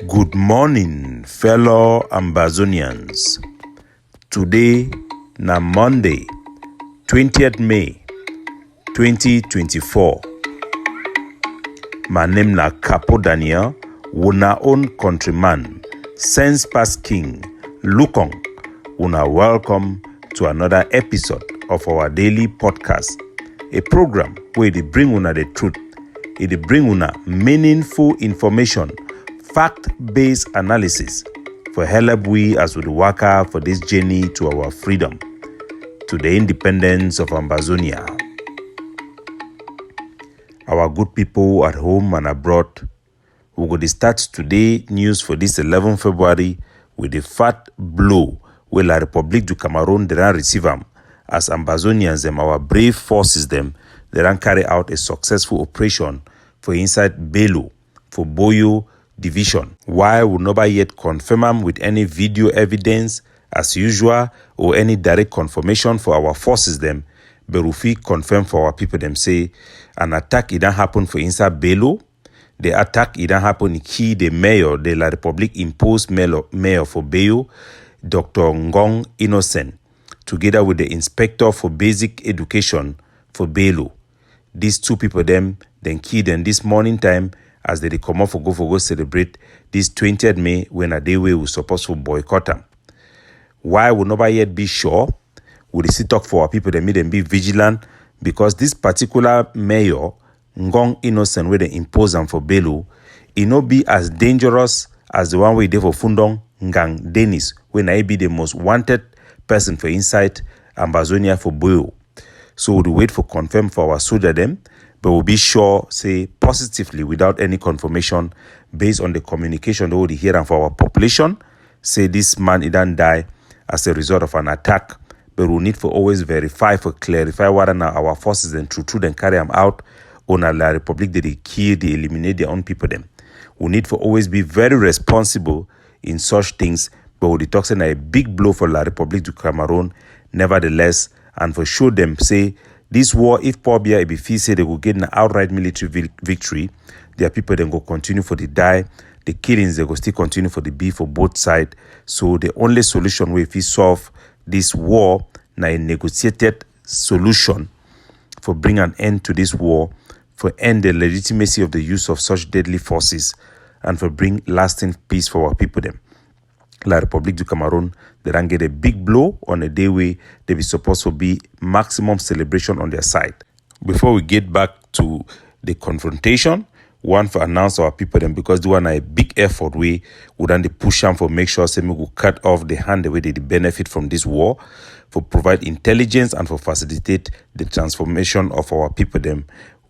Good morning, fellow Ambazonians. Today, na Monday, 20th May, 2024. My name na Capo Daniel, una own countryman, sense past king, Lukong. Una welcome to another episode of our daily podcast, a program where they bring una the truth, it bring una meaningful information, fact-based analysis for help we as we work out for this journey to our freedom, to the independence of Ambazonia. Our good people at home and abroad, we go to start today news for this 11 February with the fat blow where La République du Cameroon they don't receive them as Ambazonians them, our brave forces them, they don't carry out a successful operation for inside Belo, for Boyo division. While we never yet confirm them with any video evidence as usual or any direct confirmation for our forces them, but we confirm for our people them say an attack it don't happen for inside Belo. The attack it don't happen in key the mayor de la République imposed mayor for Belo, Dr. Ngong Innocent, together with the inspector for basic education for Belo. These two people them then killed them this morning time as they come off for go celebrate this 20th May when a day we were supposed to boycott them. Why we never yet be sure, we still talk for our people that made them be vigilant because this particular mayor, Ngong Innocent, where they impose them for Belo, it not be as dangerous as the one we did for Fundong Ngang Dennis, when I be the most wanted person for inside Ambazonia for Boyo. So we wait for confirm for our soldier them, but we'll be sure, say, positively without any confirmation based on the communication that we hear for our population, say this man he didn't die as a result of an attack, but we need to always verify, for clarify whether now our forces and true then carry them out on La Republic that they kill, they eliminate their own people them. We need to always be very responsible in such things, but we talk saying a big blow for La Republic du Cameroon, nevertheless, and for sure them say this war, if Pobia Ebifi say they will get an outright military victory, their people then go continue for the die, the killings they go still continue for the beef for both sides. So the only solution way if we solve this war, na a negotiated solution for bring an end to this war, for end the legitimacy of the use of such deadly forces, and for bring lasting peace for our people them. La République du Cameroon, they don't get a big blow on a day where they be supposed to be maximum celebration on their side. Before we get back to the confrontation, one for announce our people them because they want a big effort we would then push them for make sure say we will cut off the hand the way they benefit from this war, for provide intelligence and for facilitate the transformation of our people them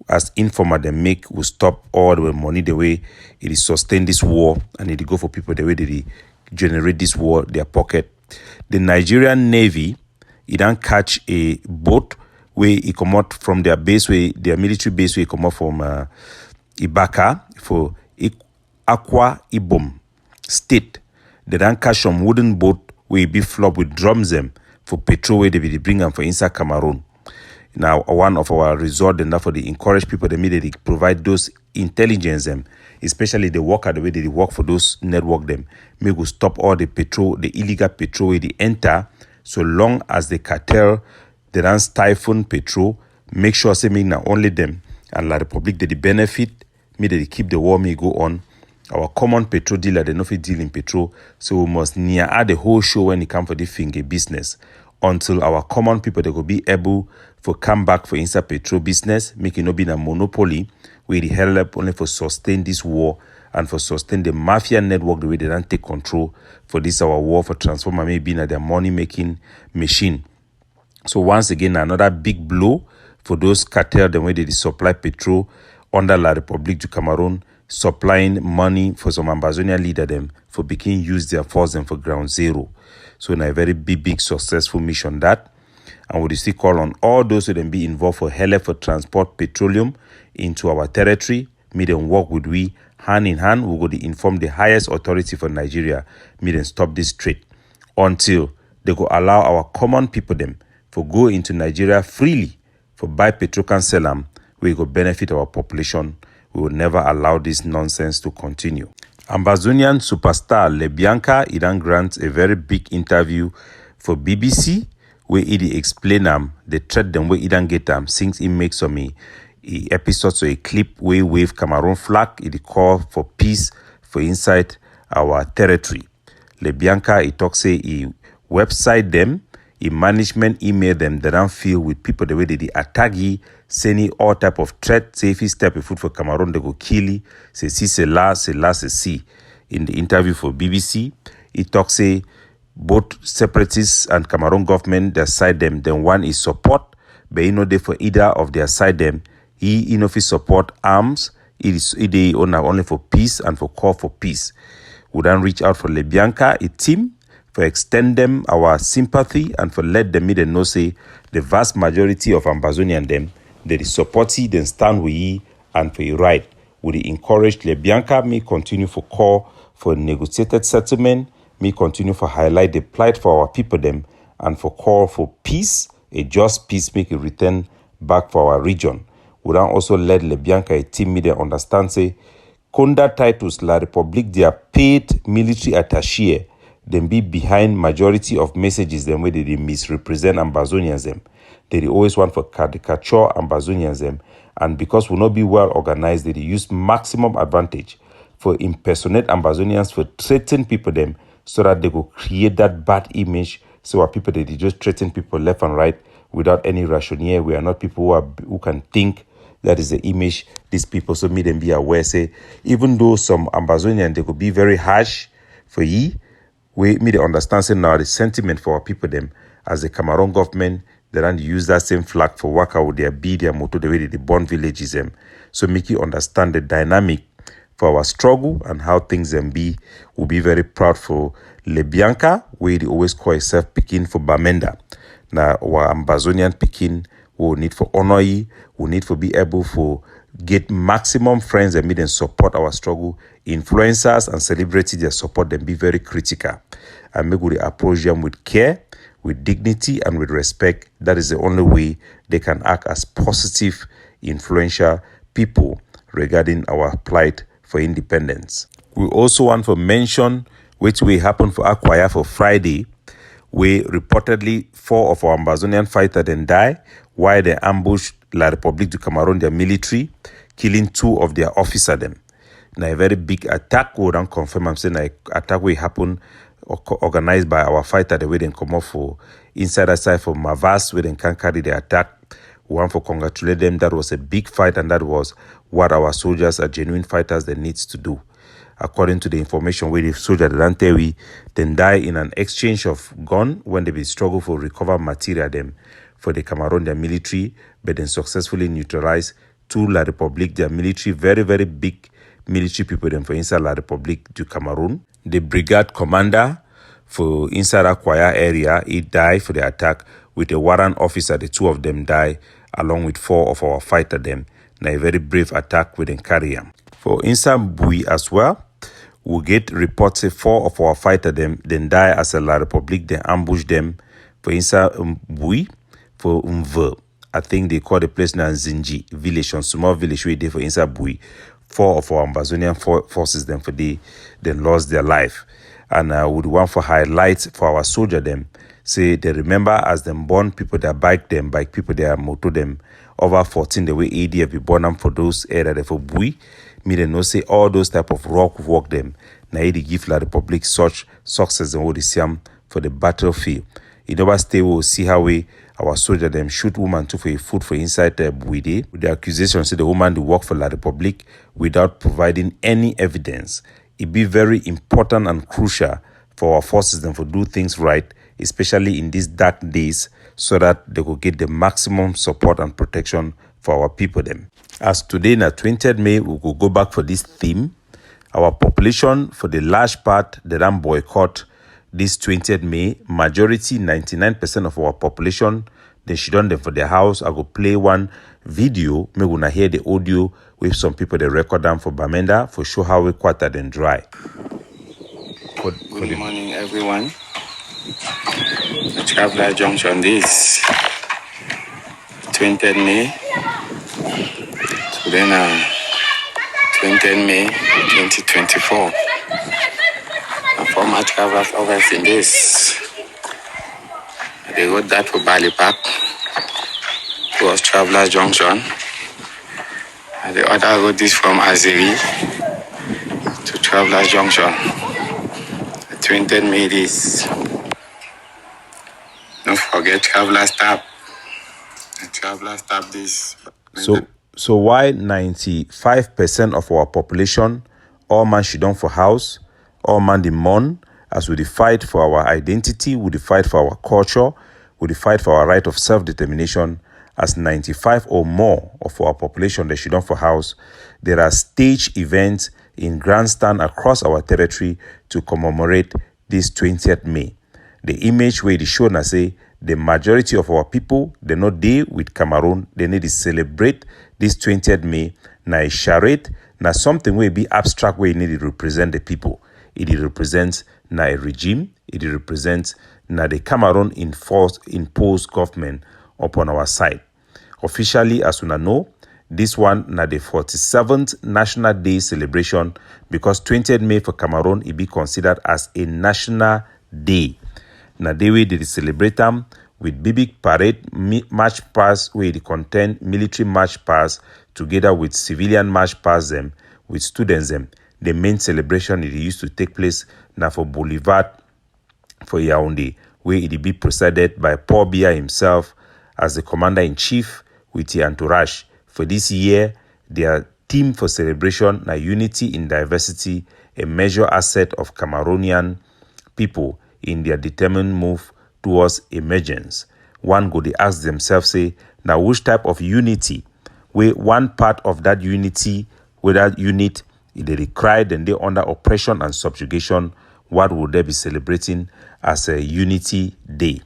as informer them make will stop all the money the way it is sustain this war and it go for people the way they generate this war their pocket. The Nigerian Navy it don't catch a boat where it come out from their base where their military base where it come out from Ibaka for Akwa Ibom state. They don't catch some wooden boat where it be flogged with drums them for petrol where they be bring them for inside Cameroon. Now one of our resort and therefore they encourage people they immediately provide those intelligence them, especially the worker the way they work for those network them, make we stop all the petrol, the illegal petrol where they enter, so long as the cartel they don't stifle petrol, make sure say make not only them and La Republic they benefit, me they keep the war may go on. Our common petrol dealer they no fit deal in petrol, so we must near add the whole show when it come for the finger business until our common people they will be able for come back for inside petrol business, make it not be a monopoly where they help only for sustain this war and for sustain the mafia network the way they don't take control for this our war for transform and maybe in their money making machine. So once again another big blow for those cartel the way they supply petrol under La République du Cameroon, supplying money for some Ambazonia leader them for beginning use their force them for ground zero. So in a very big successful mission that. And we still call on all those who then be involved for help for transport petroleum into our territory. Me then work with we hand in hand. We go to inform the highest authority for Nigeria. Me then stop this trade until they go allow our common people them for go into Nigeria freely for buy petrol can sell them. We go benefit our population. We will never allow this nonsense to continue. Ambazonian superstar Lebianca Idan grants a very big interview for BBC where he explain the threat them where Idan get since he makes some episodes or a clip where wave Cameroon flag it call for peace for inside our territory. Lebianca he talk say he website them, he management email them they don't feel with people the way they attack you, sending all type of threat, say if he step a foot for Cameroon they go kill you, say si c'est là, c'est si. In the interview for BBC, he talk say both separatists and Cameroon government their side them, then one is support, but he know they for either of their side them. He know if he support arms, they only for peace and for call for peace. We then reach out for Lebianca, a team, for extend them our sympathy and for let them meet and know say the vast majority of Ambazonian them, they support you, then stand with you and for your right. We encourage Lebianca, me continue for call for negotiated settlement, me continue for highlight the plight for our people them and for call for peace, a just peace make a return back for our region. We then also let Lebianca a team me they understand say Konda titles La République their paid military attaché them be behind majority of messages them where they misrepresent Ambazonians them. They always want for caricature Ambazonians them, and because we not be well organized, they use maximum advantage for impersonate Ambazonians for threaten people them so that they go create that bad image. So our people they just threaten people left and right without any rationale. We are not people who can think. That is the image these people so me them be aware say even though some Ambazonian they could be very harsh for ye, we me they understand say now the sentiment for our people them as the Cameroon government they don't use that same flag for work out their be their motto the way they born villages them. So make you understand the dynamic for our struggle and how things them be. Will be very proud for Lebianca, where they always call itself Pekin for Bamenda. Now our Ambazonian Pekin will need for honor ye, we need to be able to get maximum friends and meet and support our struggle. Influencers and celebrities their support them be very critical. And make we approach them with care, with dignity and with respect. That is the only way they can act as positive, influential people regarding our plight for independence. We also want to mention which will happen for Akwaya for Friday, where reportedly 4 of our Ambazonian fighters then die while they ambushed La République du Cameroon, their military, killing 2 of their officers them. Now a very big attack will then confirm I'm saying attack will happen organized by our fighter the way they come off for inside side for Mavas where they can carry the attack. We want to congratulate them. That was a big fight and that was what our soldiers are genuine fighters they needs to do. According to the information where the soldier Dantewi then die in an exchange of gun when they be struggle for recover material them for the Cameroon their military, but then successfully neutralize 2 La République their military, very very big military people them for inside La République du Cameroon. The brigade commander for inside Akwaya area, he died for the attack with a warrant officer. The 2 of them die along with 4 of our fighter them. Now a very brave attack with them carry them. For inside Bui as well, we get reports say 4 of our fighter them then die as a La République they ambush them for inside Bui for Umve. I think they call the place now Zinji village, on small village where they for inside Bui. 4 of our Ambazonian forces them for they then lost their life. And I would want for highlights for our soldier them. Say they remember as them born people that bike people that motor them over 14 the way ADF be born them for those area for Bui. Me they know say all those type of rock work them. Now they give La République such success and what they see for the battlefield. In our stay we'll see how our soldier them shoot woman to for a food for inside Bui day. With the accusation say the woman do work for La République without providing any evidence. It be very important and crucial for our forces them to do things right, especially in these dark days, so that they will get the maximum support and protection for our people them. As today na 20th May, we will go back for this theme. Our population for the large part they don't boycott this 20th May. Majority 99% of our population they shut down them for their house. I go play one video. Me gonna hear the audio with some people they record them for Bamenda for show how we quarter then dry. Good morning, everyone. Traveler Junction this 20th May. Today na 20 20 May 2024. And for my travelers always in this. They rode that for Bali Park towards Travelers Junction. And the other road is from Azeri to Travelers Junction. The 20 May this. Don't forget Travelers Tap. The Travelers Tap this. So why 95% of our population, all man she done for house, all man the mourn, as we fight for our identity, we fight for our culture, we fight for our right of self-determination, as 95 or more of our population that she done for house, there are stage events in grandstand across our territory to commemorate this 20th May. The image where it showed us say the majority of our people, they not deal with Cameroon, they need to celebrate this 20th May. Now a charade, now something will be abstract where it need to represent the people. It represents now a regime, it represents now the Cameroon imposed government upon our side. Officially, as we know, this one now the 47th National Day celebration because 20th May for Cameroon it be considered as a national day. Now they way they celebrate them with big parade, march past where they contain military march past together with civilian march past them, with students them. The main celebration it used to take place now for Boulevard for Yaoundé, where it be presided by Paul Biya himself as the commander-in-chief with the entourage. For this year, their theme for celebration now unity in diversity, a major asset of Cameroonian people in their determined move towards emergence. One go they ask themselves, say, now which type of unity, where one part of that unity, where that unit, if they cry, then they under oppression and subjugation, what would they be celebrating as a unity day?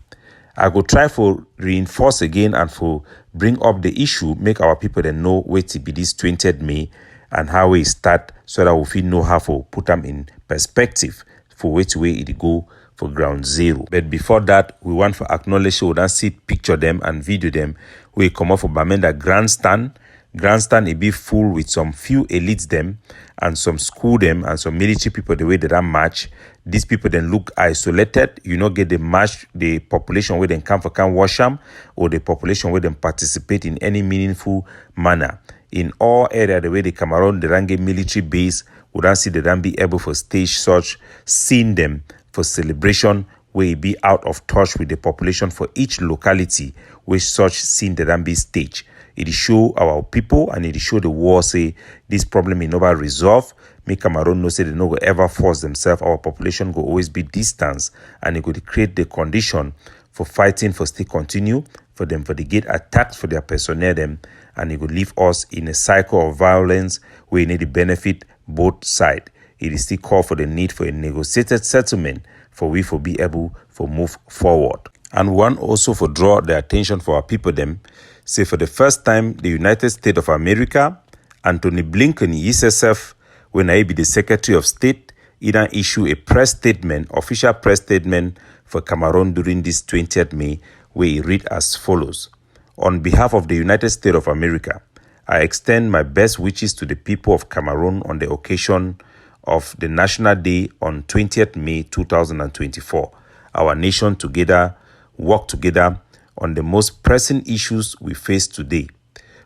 I go try for reinforce again and for bring up the issue, make our people then know where to be this 20th May and how we start so that we feel know how to put them in perspective for which way it go for ground zero. But before that, we want to acknowledge so that see picture them and video them. We come up for Bamenda Grandstand. Grandstand it be full with some few elites them and some school them and some military people the way they don't match. These people then look isolated. You not get the match the population where they come for can wash them or the population where they participate in any meaningful manner. In all areas the way they come around the range military base, we don't see they don't be able for stage such seeing them for celebration where it be out of touch with the population for each locality where such scene they don't be stage. It show our people and it show the world say this problem is never resolved. Make Cameroon know say they no go ever force themselves. Our population go always be distance and it could create the condition for fighting for still continue for them for the get attacked for their personnel them and it could leave us in a cycle of violence where it need to benefit both sides. It is still called for the need for a negotiated settlement for we for be able for move forward. And one also for draw the attention for our people them. Say for the first time, the United States of America, Anthony Blinken, USSF, when I be the Secretary of State, he done issue a press statement, official press statement for Cameroon during this 20th May, where he read as follows. On behalf of the United States of America, I extend my best wishes to the people of Cameroon on the occasion of the National Day on 20th May 2024. Our nation together, work together on the most pressing issues we face today,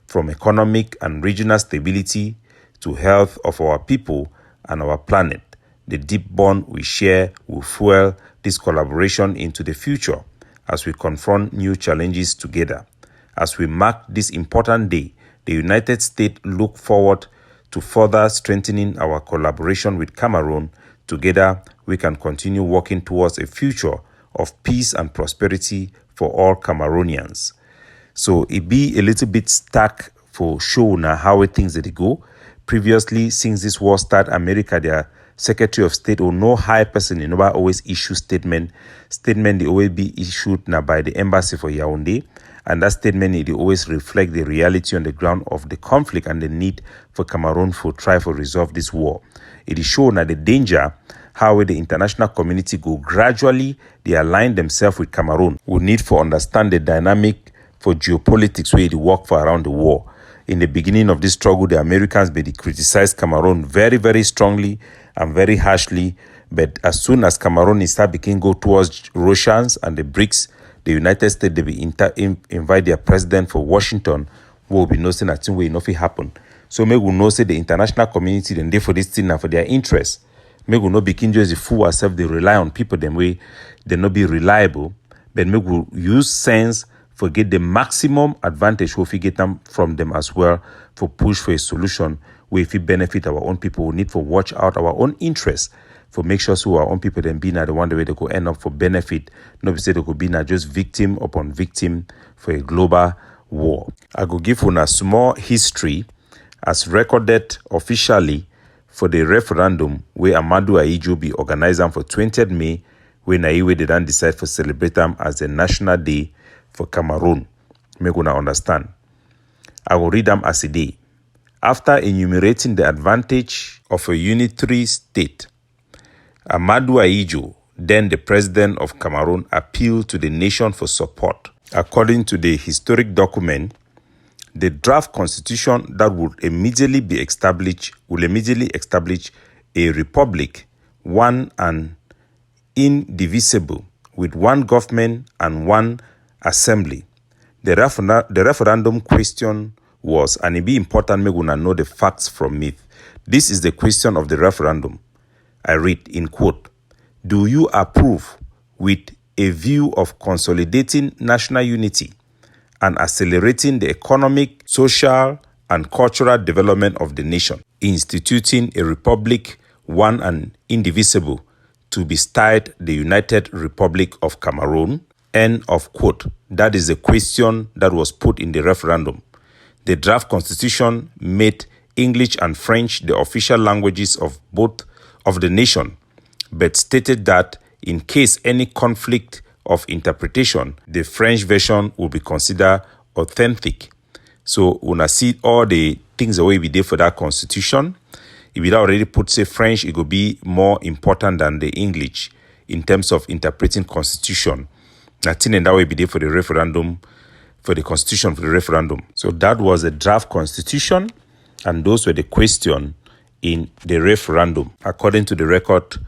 from economic and regional stability to health of our people and our planet. The deep bond we share will fuel this collaboration into the future as we confront new challenges together. As we mark this important day, the United States look forward to further strengthening our collaboration with Cameroon. Together, we can continue working towards a future of peace and prosperity for all Cameroonians. So it be a little bit stuck for show now how things that go. Previously, since this war started, America, their Secretary of State or no high person, you know, always issue statement they always be issued now by the embassy for Yaoundé. And that statement, it always reflect the reality on the ground of the conflict and the need for Cameroon to try to resolve this war. It is shown that the danger, how the international community go gradually, they align themselves with Cameroon. We need to understand the dynamic for geopolitics where they work for around the war. in the beginning of this struggle, the Americans criticized Cameroon very, very strongly and very harshly. But as soon as Cameroon begin go towards Russians and the BRICS, the United States, they will invite their president for Washington, who will be no saying that thing will not happen. So may we know say the international community then they for this thing and for their interests. May we not begin just fool ourselves, they rely on people them way, they not be reliable, but may we use sense for get the maximum advantage we get them from them as well for push for a solution where if we benefit our own people, we need for watch out our own interests for make sure so our own people then be not the one way they could end up for benefit, not be say they could be not just victim upon victim for a global war. I go give you a small history as recorded officially for the referendum where Amadou Ahidjo be organized for 20th May when Naiwe they then decide for celebrate them as a national day for Cameroon. Make una understand. I will read them as a day. After enumerating the advantage of a unitary state, Amadou Ahidjo, then the president of Cameroon, appealed to the nation for support. According to the historic document, the draft constitution that would immediately establish a republic, one and indivisible, with one government and one assembly. The referendum question was, and it be important, make una know the facts from myth. This is the question of the referendum. I read in quote, "Do you approve with a view of consolidating national unity and accelerating the economic, social, and cultural development of the nation, instituting a republic, one and indivisible, to be styled the United Republic of Cameroon?" End of quote. That is the question that was put in the referendum. The draft constitution made English and French the official languages of both of the nation, but stated that in case any conflict of interpretation, the French version will be considered authentic. So when I see all the things the way we did for that constitution, if it already put say French, it will be more important than the English in terms of interpreting constitution. Nothing in that way be there for the referendum, for the constitution, for the referendum. So that was the draft constitution, and those were the question in the referendum. According to the record,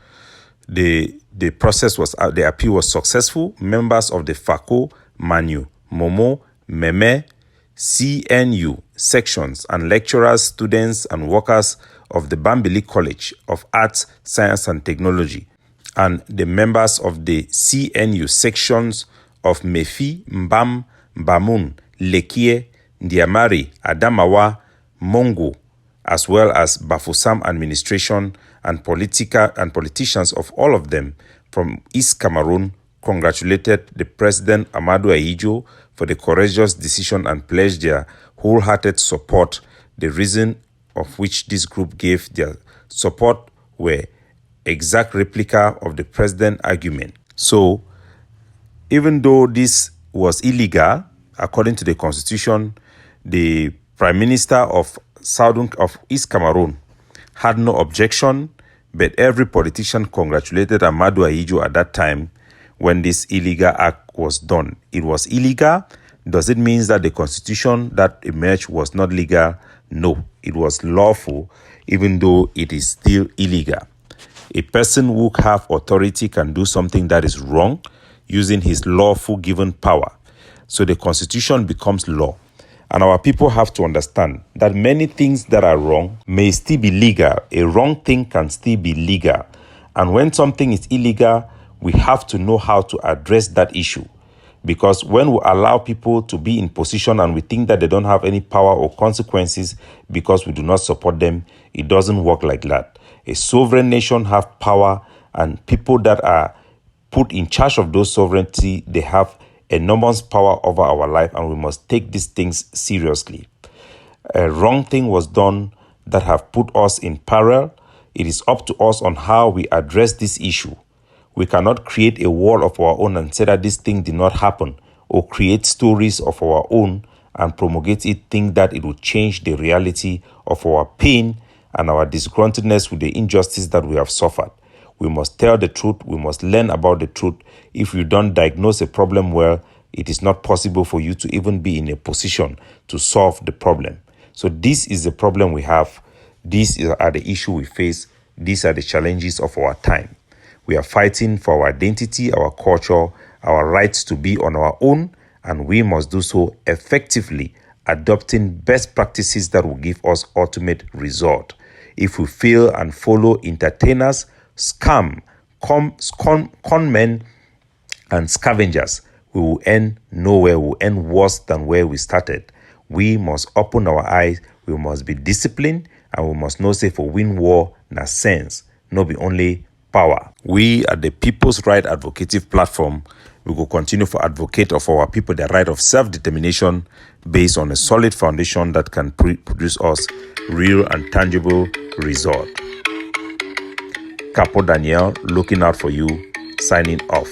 the process was, the appeal was successful. Members of the FACO, MANU, MOMO, MEME, CNU sections and lecturers, students and workers of the Bambili College of Arts, Science and Technology, and the members of the CNU sections of Mefi, Mbam, Bamun, Lekie, Ndiamari, Adamawa, Mongo, as well as Bafoussam administration and politicians of all of them from East Cameroon congratulated the President Amadou Ahidjo for the courageous decision and pledged their wholehearted support. The reason of which this group gave their support were exact replica of the president's argument. So, even though this was illegal, according to the constitution, the Prime Minister of East Cameroon had no objection, but every politician congratulated Amadou Ahidjo at that time when this illegal act was done. It was illegal. Does it mean that the constitution that emerged was not legal? No, it was lawful, even though it is still illegal. A person who have authority can do something that is wrong using his lawful given power. So the constitution becomes law. And our people have to understand that many things that are wrong may still be legal. A wrong thing can still be legal. And when something is illegal, we have to know how to address that issue. Because when we allow people to be in position and we think that they don't have any power or consequences because we do not support them, it doesn't work like that. A sovereign nation have power, and people that are put in charge of those sovereignty, they have enormous power over our life, and we must take these things seriously. A wrong thing was done that have put us in peril. It is up to us on how we address this issue. We cannot create a wall of our own and say that this thing did not happen, or create stories of our own and promulgate it, think that it will change the reality of our pain and our disgruntledness with the injustice that we have suffered. We must tell the truth. We must learn about the truth. If you don't diagnose a problem well, it is not possible for you to even be in a position to solve the problem. So this is the problem we have. These are the issue we face. These are the challenges of our time. We are fighting for our identity, our culture, our rights to be on our own, and we must do so effectively, adopting best practices that will give us ultimate result. If we fail and follow entertainers, con men, and scavengers, we will end nowhere. We will end worse than where we started. We must open our eyes. We must be disciplined, and we must know say for win war na sense, no be only power. We at the People's Right Advocative Platform, we will continue to advocate of our people the right of self-determination based on a solid foundation that can produce us real and tangible result. Capo Daniel, looking out for you, signing off.